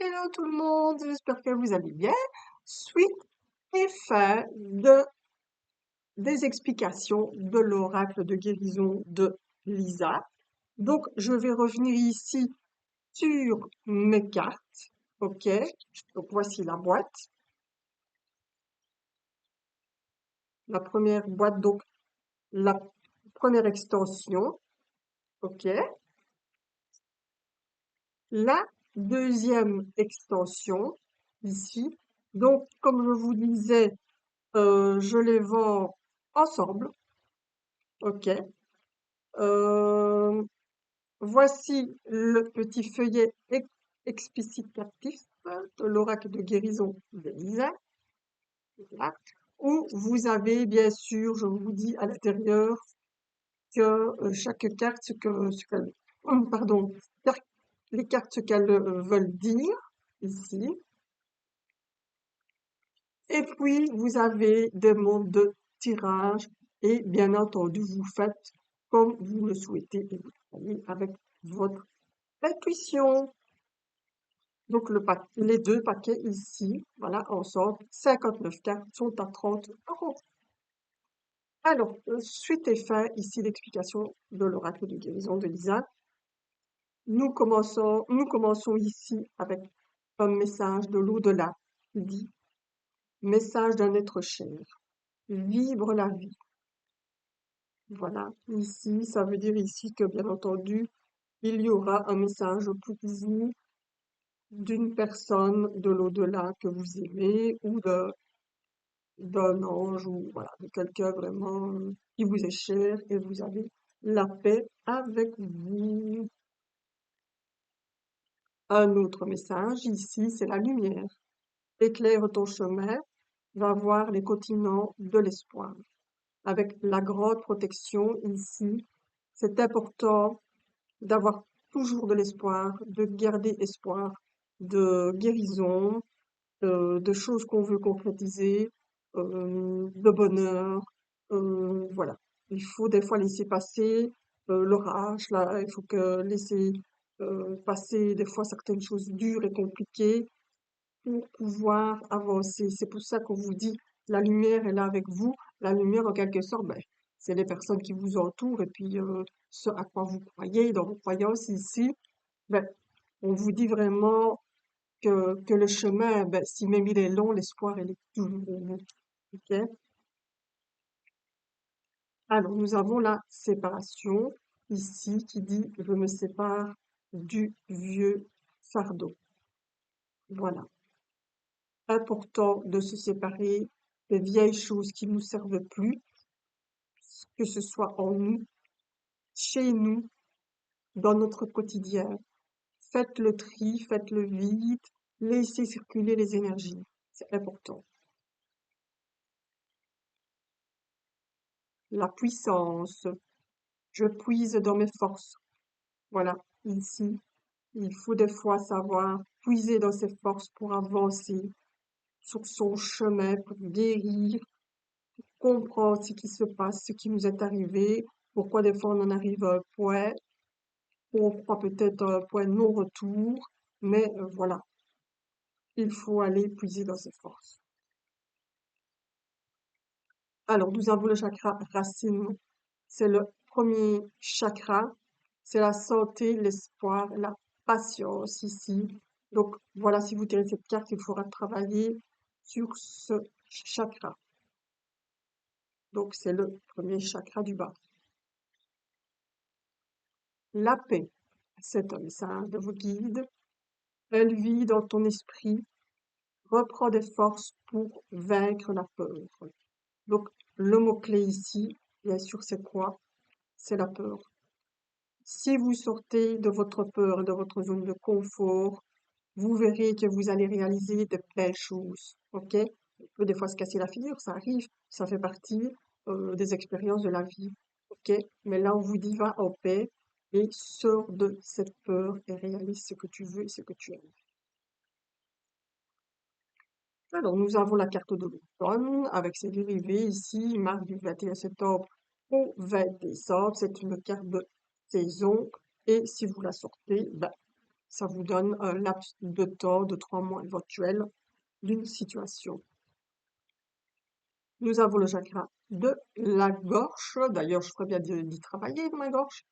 Hello tout le monde, j'espère que vous allez bien. Suite et fin des explications de l'oracle de guérison de Lisa. Donc, je vais revenir ici sur mes cartes. OK. Donc, voici la boîte. La première boîte, donc, la première extension. OK. La deuxième extension, ici. Donc, comme je vous disais, je les vends ensemble. OK. Euh, Voici le petit feuillet explicatif de l'oracle de guérison d'Elisa, voilà, où vous avez bien sûr, je vous dis à l'intérieur, que chaque carte, ce qu'elle, pardon, les cartes, ce qu'elles veulent dire, ici. Et puis, vous avez des mots de tirage et bien entendu, vous faites comme vous le souhaitez et vous travaillez avec votre intuition. Donc, les deux paquets ici, voilà, ensemble, 59 cartes sont à 30 €. Alors, suite et fin, ici l'explication de l'oracle de guérison de Lisa. Nous commençons ici avec un message de l'au-delà qui dit, message d'un être cher, vibre la vie. Voilà, ici, ça veut dire ici que, bien entendu, il y aura un message pour vous d'une personne de l'au-delà que vous aimez ou d'un ange ou voilà, de quelqu'un vraiment qui vous est cher et vous avez la paix avec vous. Un autre message ici, c'est la lumière. Éclaire ton chemin, va voir les continents de l'espoir. Avec la grande protection ici, c'est important d'avoir toujours de l'espoir, de garder espoir, de guérison, de choses qu'on veut concrétiser, de bonheur, voilà. Il faut des fois laisser passer l'orage, là, il faut que laisser passer des fois certaines choses dures et compliquées pour pouvoir avancer. C'est pour ça qu'on vous dit, la lumière est là avec vous. La lumière, en quelque sorte, ben, c'est les personnes qui vous entourent et puis ce à quoi vous croyez, dans vos croyances ici. Ben, on vous dit vraiment que le chemin, ben, si même il est long, l'espoir, il est toujours au bout. Ok. Alors, nous avons la séparation ici qui dit je me sépare du vieux fardeau. Voilà. Important de se séparer des vieilles choses qui nous servent plus, que ce soit en nous, chez nous, dans notre quotidien. Faites le tri, faites le vide, laissez circuler les énergies. C'est important. La puissance. Je puise dans mes forces. Voilà, ici, il faut des fois savoir puiser dans ses forces pour avancer sur son chemin, pour guérir, comprendre ce qui se passe, ce qui nous est arrivé, pourquoi des fois on en arrive à un point, où on croit peut-être à un point de non-retour, mais voilà, il faut aller puiser dans ses forces. Alors, nous avons le chakra racine. C'est le premier chakra. C'est la santé, l'espoir, la patience ici. Donc, voilà, si vous tirez cette carte, il faudra travailler sur ce chakra. Donc, c'est le premier chakra du bas. La paix, c'est un message de vos guides. Elle vit dans ton esprit. Reprends des forces pour vaincre la peur. Donc, le mot-clé ici, bien sûr, c'est quoi? C'est la peur. Si vous sortez de votre peur et de votre zone de confort, vous verrez que vous allez réaliser de belles choses, ok? On peut des fois se casser la figure, ça arrive, ça fait partie des expériences de la vie, ok? Mais là, on vous dit va en paix et sors de cette peur et réalise ce que tu veux et ce que tu aimes. Alors, nous avons la carte de l'automne avec ses dérivés ici, marque du 21 septembre au 20 décembre. C'est une carte de saison et si vous la sortez, ben, ça vous donne un laps de temps de 3 mois éventuel d'une situation. Nous avons le chakra de la gorge. D'ailleurs, je ferais bien d'y travailler de ma gorge.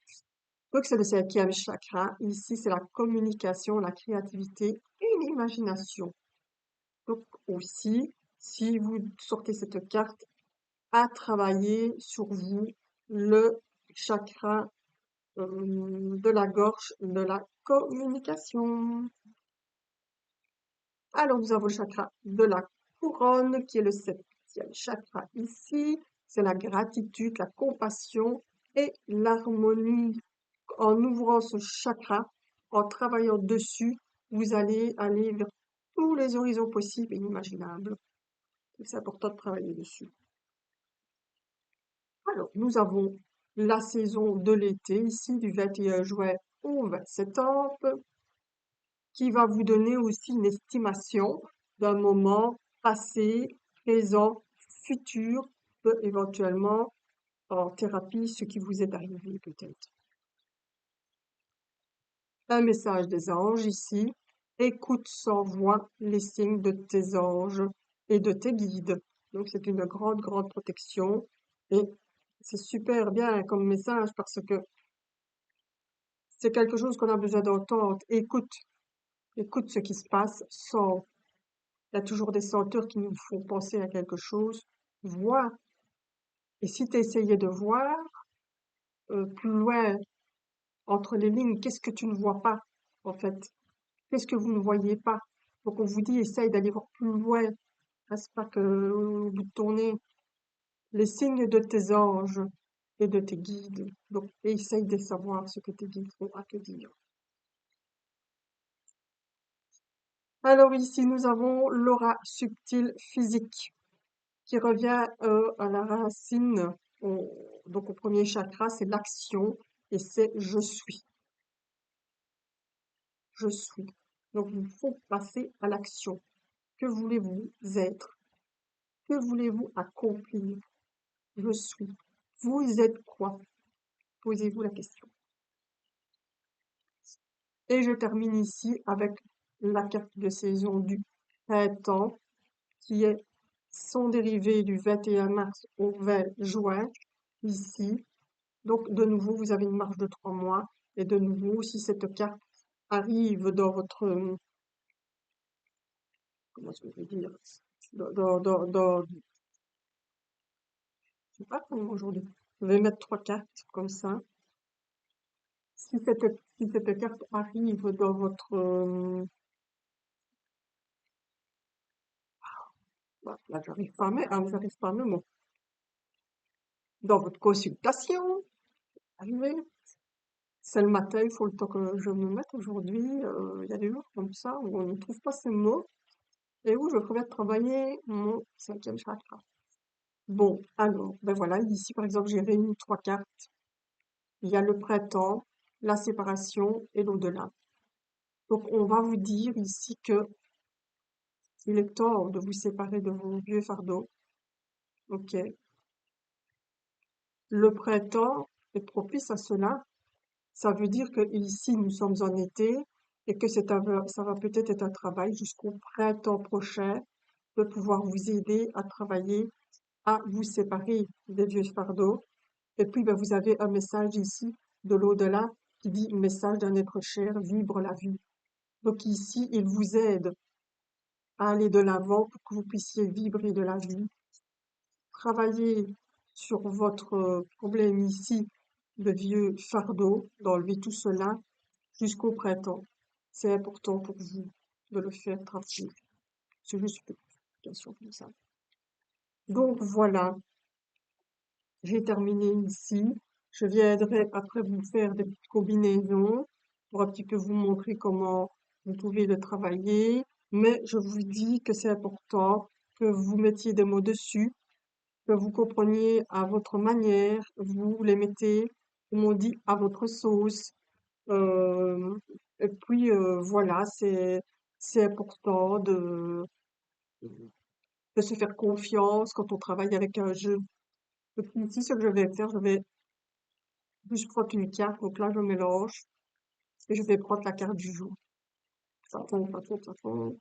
Donc, c'est le 5e chakra. Ici, c'est la communication, la créativité et l'imagination. Donc, aussi, si vous sortez cette carte, à travailler sur vous le chakra de la gorge, de la communication. Alors, nous avons le chakra de la couronne, qui est le 7e chakra ici. C'est la gratitude, la compassion et l'harmonie. En ouvrant ce chakra, en travaillant dessus, vous allez aller vers tous les horizons possibles et imaginables. C'est important de travailler dessus. Alors, nous avons la saison de l'été, ici, du 21 juin au 20 septembre, qui va vous donner aussi une estimation d'un moment passé, présent, futur, éventuellement en thérapie, ce qui vous est arrivé peut-être. Un message des anges ici. Écoute sans voix les signes de tes anges et de tes guides. Donc c'est une grande, grande protection et c'est super bien comme message parce que c'est quelque chose qu'on a besoin d'entendre. Écoute, écoute ce qui se passe, sens. Il y a toujours des senteurs qui nous font penser à quelque chose. Vois. Et si tu essayais de voir plus loin, entre les lignes, qu'est-ce que tu ne vois pas, en fait? Qu'est-ce que vous ne voyez pas? Donc on vous dit, essaye d'aller voir plus loin. Reste pas que au bout de ton nez. Les signes de tes anges et de tes guides. Donc essaye de savoir ce que tes guides vont à te dire. Alors ici, nous avons l'aura subtile physique qui revient à la racine. Donc au premier chakra, c'est l'action et c'est je suis. Je suis. Donc il faut passer à l'action. Que voulez-vous être? Que voulez-vous accomplir? Je suis. Vous êtes quoi? Posez-vous la question. Et je termine ici avec la carte de saison du printemps, qui est son dérivé du 21 mars au 20 juin, ici. Donc, de nouveau, vous avez une marge de 3 mois. Et de nouveau, si cette carte arrive dans votre, comment je vais dire, je sais pas comment aujourd'hui. Je vais mettre 3 cartes comme ça. Si cette carte arrive dans votre, là, j'arrive pas à me mot. Dans votre consultation, arrivé. C'est le matin, il faut le temps que je me mette aujourd'hui. Il y a des jours comme ça où on ne trouve pas ces mots et où je préfère travailler mon 5e chakra. Bon, alors, ben voilà, ici par exemple, j'ai réuni 3 cartes. Il y a le printemps, la séparation et l'au-delà. Donc, on va vous dire ici que il est temps de vous séparer de vos vieux fardeaux. Ok. Le printemps est propice à cela. Ça veut dire que ici, nous sommes en été et que ça va peut-être être un travail jusqu'au printemps prochain de pouvoir vous aider à travailler, à vous séparer des vieux fardeaux. Et puis, ben, vous avez un message ici de l'au-delà qui dit message d'un être cher, vibre la vie. Donc ici, il vous aide à aller de l'avant pour que vous puissiez vibrer de la vie, travailler sur votre problème ici de vieux fardeau, d'enlever tout cela jusqu'au printemps. C'est important pour vous de le faire travailler. C'est juste une explication comme ça. Donc voilà, j'ai terminé ici. Je viendrai après vous faire des petites combinaisons pour un petit peu vous montrer comment vous pouvez le travailler. Mais je vous dis que c'est important que vous mettiez des mots dessus, que vous compreniez à votre manière, vous les mettez, comme on dit, à votre sauce. Euh, et puis voilà, c'est important de se faire confiance quand on travaille avec un jeu. Et puis ici, ce que je vais faire, je prends une carte, donc là je mélange et je vais prendre la carte du jour. Ça tombe, ça tombe, ça tombe.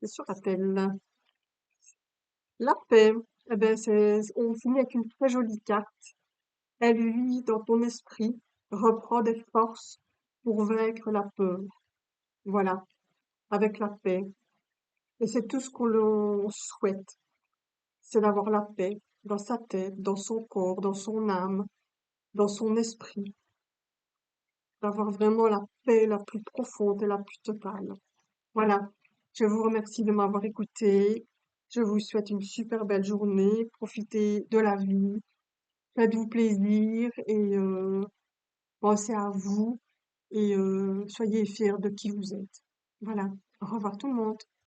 C'est sur la telle. La paix. Eh ben, on finit avec une très jolie carte. Elle vit dans ton esprit, reprend des forces pour vaincre la peur. Voilà, avec la paix. Et c'est tout ce qu'on l'on souhaite, c'est d'avoir la paix dans sa tête, dans son corps, dans son âme, dans son esprit, d'avoir vraiment la paix la plus profonde et la plus totale. Voilà, je vous remercie de m'avoir écouté. Je vous souhaite une super belle journée. Profitez de la vie, faites-vous plaisir et pensez à vous et soyez fiers de qui vous êtes. Voilà, au revoir tout le monde.